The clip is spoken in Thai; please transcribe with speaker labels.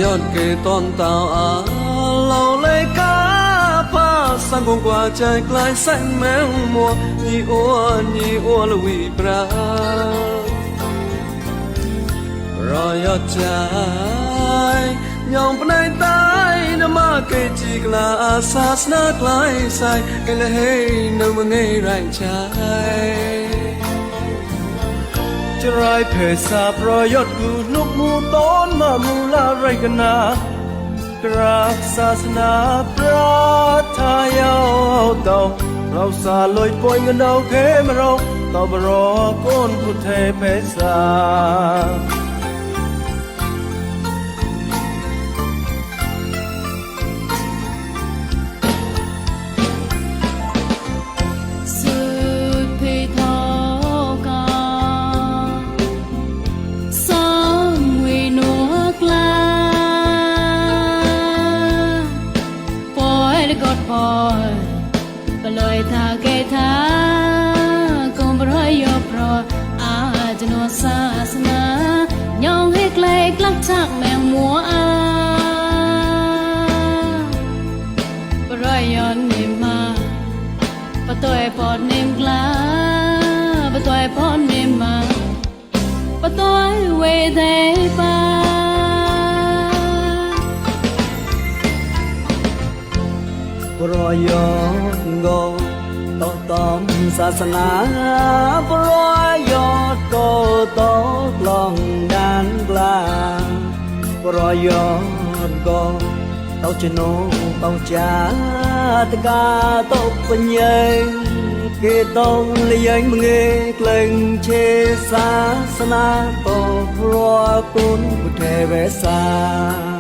Speaker 1: ยอดเกตอนเต่าเราเลยกาพาสังคงกว่าใจกลายแสงแมวมัวยี่อ้วนละวีปรารอยอดใจยอมปนายตายนมาเกจีกลาศาสนากลายใสกันละให้นำมึงให้แรงใจจะไรเพศาปรอยอดกูนุกมูต้นมามูลาไรกันนากราบศาสนาพระทายาวเต่าเราสาลอยปอยเงินเอาเทมาเราต่อบรอก้นพุทธเพศา
Speaker 2: ปลอยทาเกทากงบรอยยอพรออาจนวศาสนายองให้ไกลกลักจากแมงมัวปรอยย้อนนิมมาปะตัวปอดนิมกลาปะตัวปอดนิมมาปะตัวเวเดปา
Speaker 1: ปรอยยอดโกต่อตอมศาสนาปรอยยอดโกต่อกลองด้านกลางปรอยยอดโกต่อชโนต่อจาตกาต่อปัญญาเกตองเลี้ยงมึงเกลงเชศาสนาต่อปรอยกุนพุทธเวสา